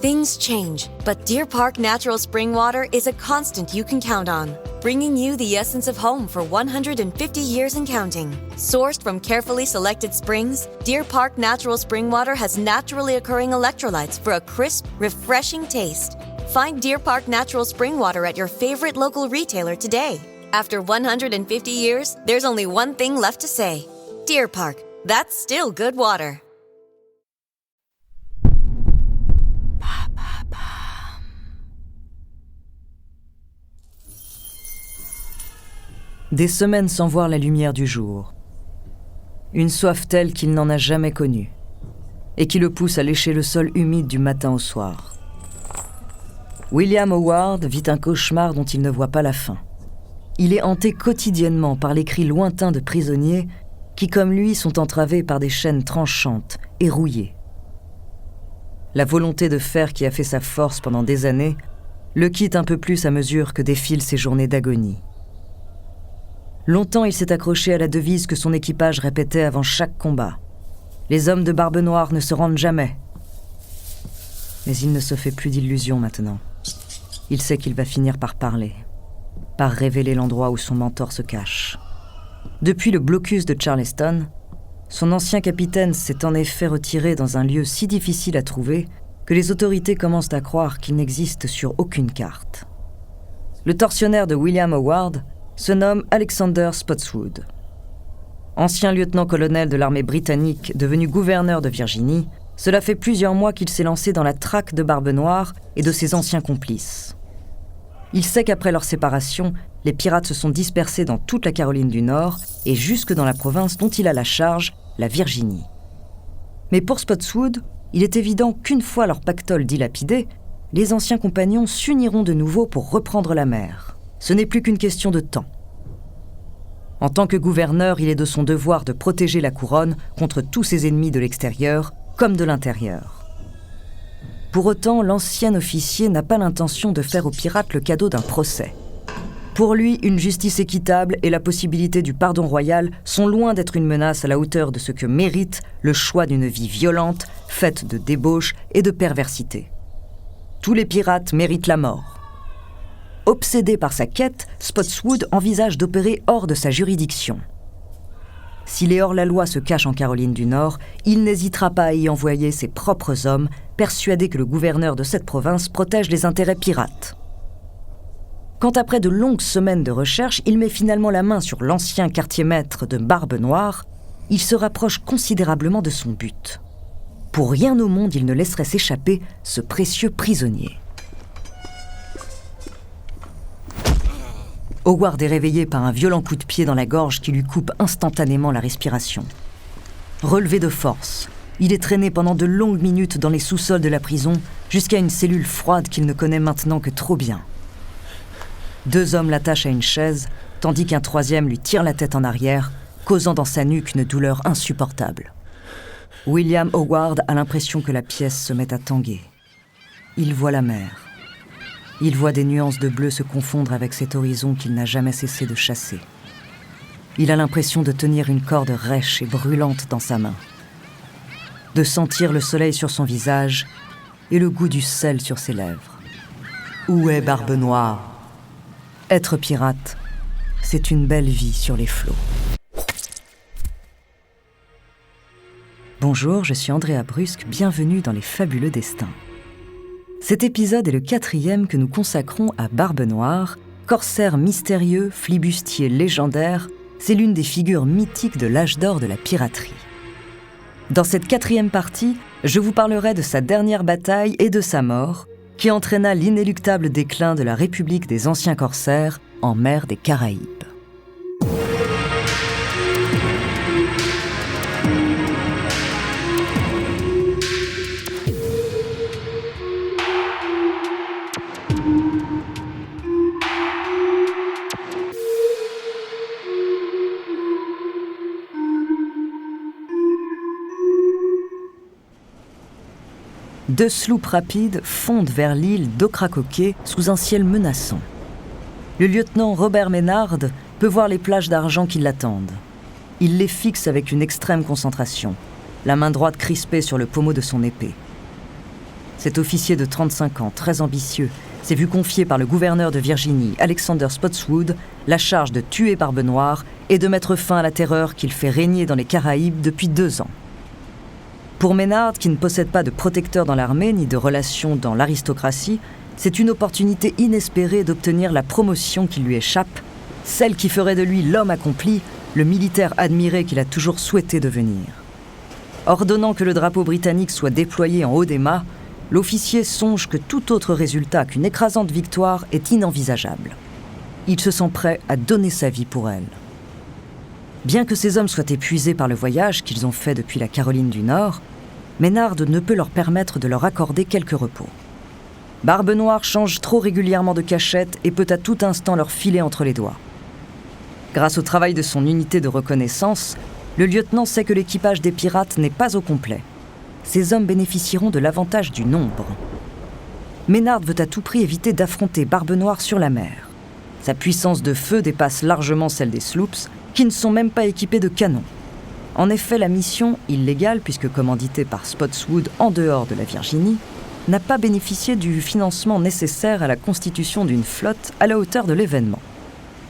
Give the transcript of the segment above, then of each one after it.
Things change, but Deer Park Natural Spring Water is a constant you can count on, bringing you the essence of home for 150 years and counting. Sourced from carefully selected springs, Deer Park Natural Spring Water has naturally occurring electrolytes for a crisp, refreshing taste. Find Deer Park Natural Spring Water at your favorite local retailer today. After 150 years, there's only one thing left to say. Deer Park, that's still good water. Des semaines sans voir la lumière du jour. Une soif telle qu'il n'en a jamais connue, et qui le pousse à lécher le sol humide du matin au soir. William Howard vit un cauchemar dont il ne voit pas la fin. Il est hanté quotidiennement par les cris lointains de prisonniers qui, comme lui, sont entravés par des chaînes tranchantes et rouillées. La volonté de fer qui a fait sa force pendant des années le quitte un peu plus à mesure que défilent ses journées d'agonie. Longtemps, il s'est accroché à la devise que son équipage répétait avant chaque combat. Les hommes de Barbe Noire ne se rendent jamais. Mais il ne se fait plus d'illusions maintenant. Il sait qu'il va finir par parler, par révéler l'endroit où son mentor se cache. Depuis le blocus de Charleston, son ancien capitaine s'est en effet retiré dans un lieu si difficile à trouver que les autorités commencent à croire qu'il n'existe sur aucune carte. Le tortionnaire de William Howard se nomme Alexander Spotswood. Ancien lieutenant-colonel de l'armée britannique devenu gouverneur de Virginie, cela fait plusieurs mois qu'il s'est lancé dans la traque de Barbe Noire et de ses anciens complices. Il sait qu'après leur séparation, les pirates se sont dispersés dans toute la Caroline du Nord et jusque dans la province dont il a la charge, la Virginie. Mais pour Spotswood, il est évident qu'une fois leur pactole dilapidé, les anciens compagnons s'uniront de nouveau pour reprendre la mer. Ce n'est plus qu'une question de temps. En tant que gouverneur, il est de son devoir de protéger la couronne contre tous ses ennemis de l'extérieur comme de l'intérieur. Pour autant, l'ancien officier n'a pas l'intention de faire aux pirates le cadeau d'un procès. Pour lui, une justice équitable et la possibilité du pardon royal sont loin d'être une menace à la hauteur de ce que mérite le choix d'une vie violente, faite de débauche et de perversité. Tous les pirates méritent la mort. Obsédé par sa quête, Spotswood envisage d'opérer hors de sa juridiction. Si les hors-la-loi se cachent en Caroline du Nord, il n'hésitera pas à y envoyer ses propres hommes, persuadé que le gouverneur de cette province protège les intérêts pirates. Quand après de longues semaines de recherche, il met finalement la main sur l'ancien quartier-maître de Barbe Noire, il se rapproche considérablement de son but. Pour rien au monde, il ne laisserait s'échapper ce précieux prisonnier. Howard est réveillé par un violent coup de pied dans la gorge qui lui coupe instantanément la respiration. Relevé de force, il est traîné pendant de longues minutes dans les sous-sols de la prison jusqu'à une cellule froide qu'il ne connaît maintenant que trop bien. 2 hommes l'attachent à une chaise, tandis qu'un troisième lui tire la tête en arrière, causant dans sa nuque une douleur insupportable. William Howard a l'impression que la pièce se met à tanguer. Il voit la mer. Il voit des nuances de bleu se confondre avec cet horizon qu'il n'a jamais cessé de chasser. Il a l'impression de tenir une corde rêche et brûlante dans sa main, de sentir le soleil sur son visage et le goût du sel sur ses lèvres. Où est Barbe Noire ? Être pirate, c'est une belle vie sur les flots. Bonjour, je suis Andrea Brusque, bienvenue dans Les Fabuleux Destins. Cet épisode est le 4e que nous consacrons à Barbe Noire, corsaire mystérieux, flibustier légendaire, c'est l'une des figures mythiques de l'âge d'or de la piraterie. Dans cette 4e partie, je vous parlerai de sa dernière bataille et de sa mort, qui entraîna l'inéluctable déclin de la République des anciens corsaires en mer des Caraïbes. Deux sloops rapides fondent vers l'île d'Ocracoke sous un ciel menaçant. Le lieutenant Robert Ménard peut voir les plages d'argent qui l'attendent. Il les fixe avec une extrême concentration, la main droite crispée sur le pommeau de son épée. cet officier de 35 ans, très ambitieux, s'est vu confier par le gouverneur de Virginie, Alexander Spotswood, la charge de tuer Barbe Noire et de mettre fin à la terreur qu'il fait régner dans les Caraïbes depuis 2 ans. Pour Maynard, qui ne possède pas de protecteur dans l'armée ni de relations dans l'aristocratie, c'est une opportunité inespérée d'obtenir la promotion qui lui échappe, celle qui ferait de lui l'homme accompli, le militaire admiré qu'il a toujours souhaité devenir. Ordonnant que le drapeau britannique soit déployé en haut des mâts, l'officier songe que tout autre résultat qu'une écrasante victoire est inenvisageable. Il se sent prêt à donner sa vie pour elle. Bien que ces hommes soient épuisés par le voyage qu'ils ont fait depuis la Caroline du Nord, Maynard ne peut leur permettre de leur accorder quelques repos. Barbe Noire change trop régulièrement de cachette et peut à tout instant leur filer entre les doigts. Grâce au travail de son unité de reconnaissance, le lieutenant sait que l'équipage des pirates n'est pas au complet. Ces hommes bénéficieront de l'avantage du nombre. Maynard veut à tout prix éviter d'affronter Barbe Noire sur la mer. Sa puissance de feu dépasse largement celle des sloops, qui ne sont même pas équipés de canons. En effet, la mission, illégale puisque commanditée par Spotswood en dehors de la Virginie, n'a pas bénéficié du financement nécessaire à la constitution d'une flotte à la hauteur de l'événement.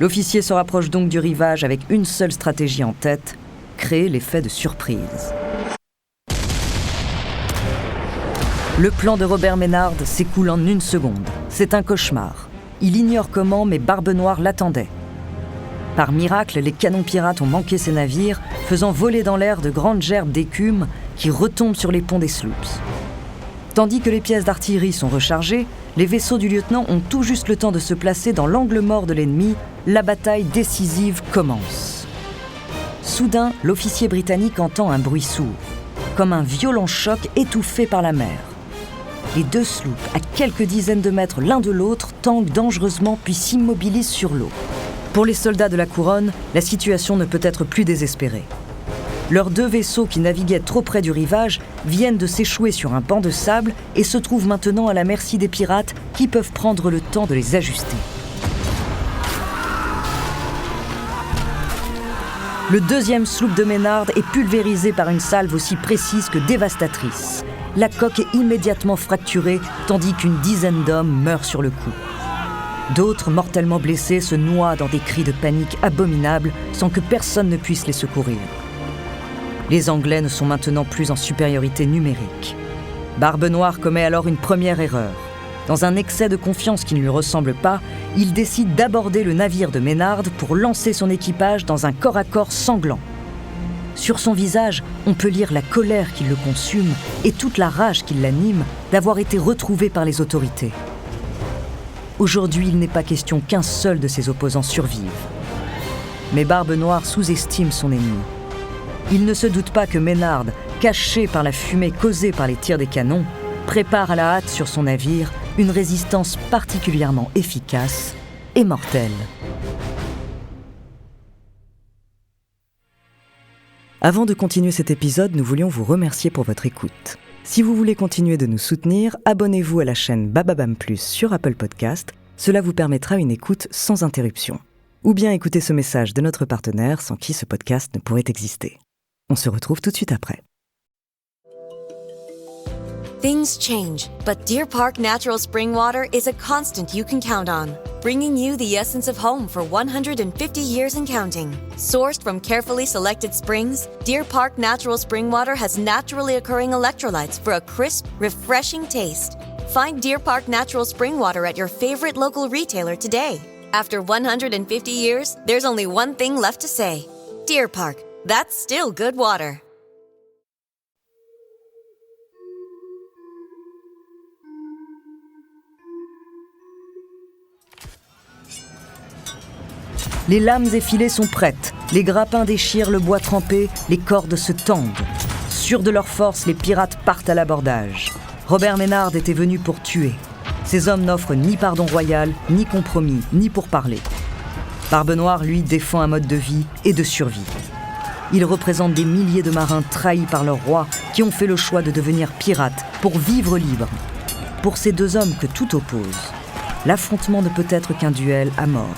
L'officier se rapproche donc du rivage avec une seule stratégie en tête, créer l'effet de surprise. Le plan de Robert Maynard s'écoule en 1 seconde. C'est un cauchemar. Il ignore comment, mais Barbe Noire l'attendait. Par miracle, les canons pirates ont manqué ces navires, faisant voler dans l'air de grandes gerbes d'écume qui retombent sur les ponts des sloops. Tandis que les pièces d'artillerie sont rechargées, les vaisseaux du lieutenant ont tout juste le temps de se placer dans l'angle mort de l'ennemi. La bataille décisive commence. Soudain, l'officier britannique entend un bruit sourd, comme un violent choc étouffé par la mer. Les 2 sloops, à quelques dizaines de mètres l'un de l'autre, tanguent dangereusement puis s'immobilisent sur l'eau. Pour les soldats de la couronne, la situation ne peut être plus désespérée. Leurs 2 vaisseaux qui naviguaient trop près du rivage viennent de s'échouer sur un banc de sable et se trouvent maintenant à la merci des pirates qui peuvent prendre le temps de les ajuster. Le 2e sloop de Maynard est pulvérisé par une salve aussi précise que dévastatrice. La coque est immédiatement fracturée, tandis qu'une dizaine d'hommes meurent sur le coup. D'autres, mortellement blessés, se noient dans des cris de panique abominables sans que personne ne puisse les secourir. Les Anglais ne sont maintenant plus en supériorité numérique. Barbe Noire commet alors une première erreur. Dans un excès de confiance qui ne lui ressemble pas, il décide d'aborder le navire de Maynard pour lancer son équipage dans un corps-à-corps sanglant. Sur son visage, on peut lire la colère qui le consume et toute la rage qui l'anime d'avoir été retrouvé par les autorités. Aujourd'hui, il n'est pas question qu'un seul de ses opposants survive. Mais Barbe Noire sous-estime son ennemi. Il ne se doute pas que Maynard, caché par la fumée causée par les tirs des canons, prépare à la hâte sur son navire une résistance particulièrement efficace et mortelle. Avant de continuer cet épisode, nous voulions vous remercier pour votre écoute. Si vous voulez continuer de nous soutenir, abonnez-vous à la chaîne Bababam Plus sur Apple Podcast. Cela vous permettra une écoute sans interruption. Ou bien écoutez ce message de notre partenaire sans qui ce podcast ne pourrait exister. On se retrouve tout de suite après. Things change, but Deer Park Natural Spring Water is a constant you can count on, bringing you the essence of home for 150 years and counting. Sourced from carefully selected springs, Deer Park Natural Spring Water has naturally occurring electrolytes for a crisp, refreshing taste. Find Deer Park Natural Spring Water at your favorite local retailer today. After 150 years, there's only one thing left to say. Deer Park, that's still good water. Les lames effilées sont prêtes, les grappins déchirent le bois trempé, les cordes se tendent. Sûrs de leur force, les pirates partent à l'abordage. Robert Maynard était venu pour tuer. Ces hommes n'offrent ni pardon royal, ni compromis, ni pourparlers. Barbe Noire, lui, défend un mode de vie et de survie. Il représente des milliers de marins trahis par leur roi qui ont fait le choix de devenir pirates pour vivre libres. Pour ces 2 hommes que tout oppose, l'affrontement ne peut être qu'un duel à mort.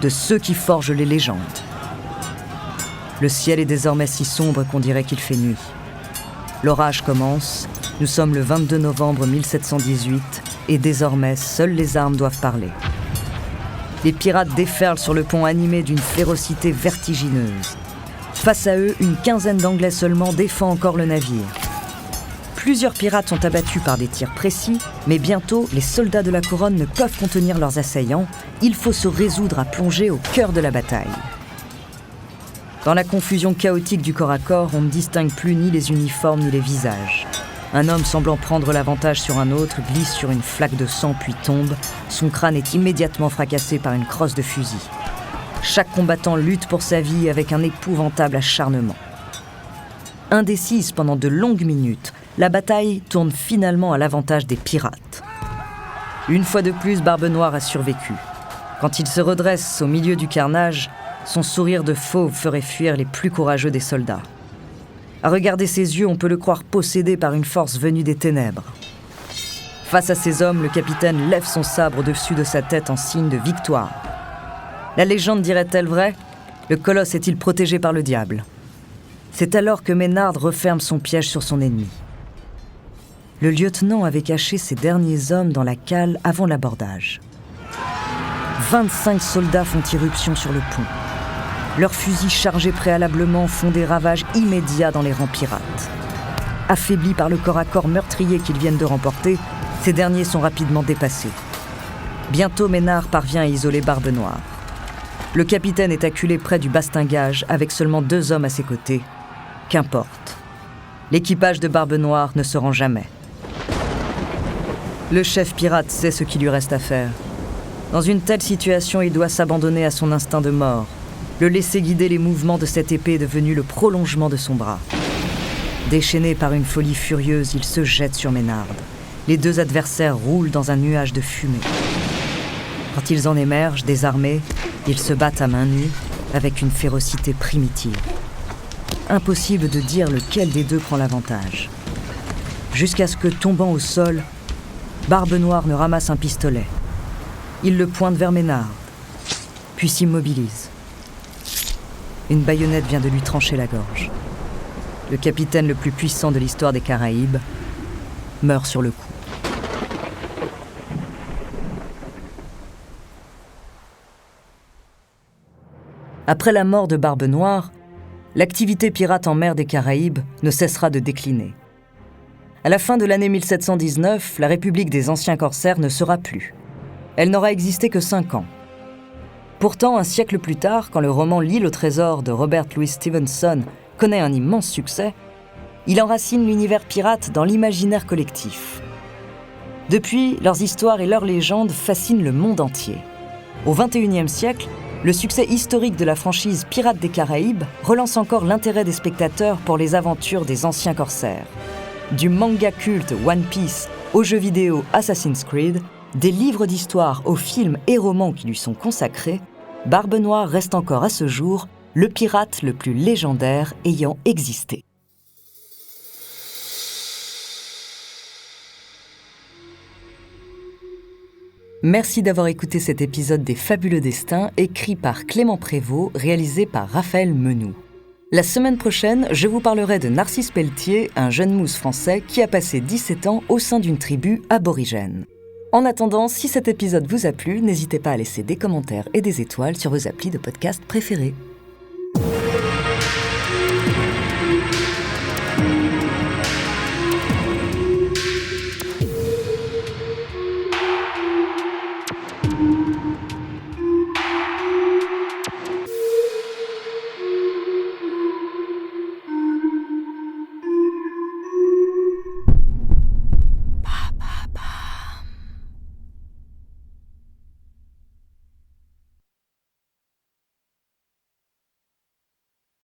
De ceux qui forgent les légendes. Le ciel est désormais si sombre qu'on dirait qu'il fait nuit. L'orage commence, Nous sommes le 22 novembre 1718 et désormais, seules les armes doivent parler. Les pirates déferlent sur le pont animés d'une férocité vertigineuse. Face à eux, une quinzaine d'Anglais seulement défend encore le navire. Plusieurs pirates sont abattus par des tirs précis, mais bientôt, les soldats de la couronne ne peuvent contenir leurs assaillants. Il faut se résoudre à plonger au cœur de la bataille. Dans la confusion chaotique du corps à corps, on ne distingue plus ni les uniformes ni les visages. Un homme semblant prendre l'avantage sur un autre glisse sur une flaque de sang puis tombe. Son crâne est immédiatement fracassé par une crosse de fusil. Chaque combattant lutte pour sa vie avec un épouvantable acharnement. Indécise pendant de longues minutes, la bataille tourne finalement à l'avantage des pirates. Une fois de plus, Barbe Noire a survécu. Quand il se redresse au milieu du carnage, son sourire de fauve ferait fuir les plus courageux des soldats. À regarder ses yeux, on peut le croire possédé par une force venue des ténèbres. Face à ces hommes, le capitaine lève son sabre au-dessus de sa tête en signe de victoire. La légende dirait-elle vrai ? Le colosse est-il protégé par le diable ? C'est alors que Maynard referme son piège sur son ennemi. Le lieutenant avait caché ses derniers hommes dans la cale avant l'abordage. 25 soldats font irruption sur le pont. Leurs fusils chargés préalablement font des ravages immédiats dans les rangs pirates. Affaiblis par le corps à corps meurtrier qu'ils viennent de remporter, ces derniers sont rapidement dépassés. Bientôt, Maynard parvient à isoler Barbe Noire. Le capitaine est acculé près du bastingage avec seulement 2 hommes à ses côtés. Qu'importe. L'équipage de Barbe Noire ne se rend jamais. Le chef pirate sait ce qu'il lui reste à faire. Dans une telle situation, il doit s'abandonner à son instinct de mort. Le laisser guider les mouvements de cette épée est devenu le prolongement de son bras. Déchaîné par une folie furieuse, il se jette sur Maynard. Les 2 adversaires roulent dans un nuage de fumée. Quand ils en émergent, désarmés, ils se battent à main nue, avec une férocité primitive. Impossible de dire lequel des 2 prend l'avantage. Jusqu'à ce que, tombant au sol, Barbe Noire ne ramasse un pistolet. Il le pointe vers Maynard, puis s'immobilise. Une baïonnette vient de lui trancher la gorge. Le capitaine le plus puissant de l'histoire des Caraïbes meurt sur le coup. Après la mort de Barbe Noire, l'activité pirate en mer des Caraïbes ne cessera de décliner. À la fin de l'année 1719, la République des anciens corsaires ne sera plus. Elle n'aura existé que 5 ans. Pourtant, un siècle plus tard, quand le roman L'île au trésor de Robert Louis Stevenson connaît un immense succès, il enracine l'univers pirate dans l'imaginaire collectif. Depuis, leurs histoires et leurs légendes fascinent le monde entier. Au XXIe siècle, le succès historique de la franchise Pirates des Caraïbes relance encore l'intérêt des spectateurs pour les aventures des anciens corsaires. Du manga culte One Piece aux jeux vidéo Assassin's Creed, des livres d'histoire aux films et romans qui lui sont consacrés, Barbe Noire reste encore à ce jour le pirate le plus légendaire ayant existé. Merci d'avoir écouté cet épisode des Fabuleux Destins, écrit par Clément Prévost, réalisé par Raphaël Menou. La semaine prochaine, je vous parlerai de Narcisse Pelletier, un jeune mousse français qui a passé 17 ans au sein d'une tribu aborigène. En attendant, si cet épisode vous a plu, n'hésitez pas à laisser des commentaires et des étoiles sur vos applis de podcast préférés.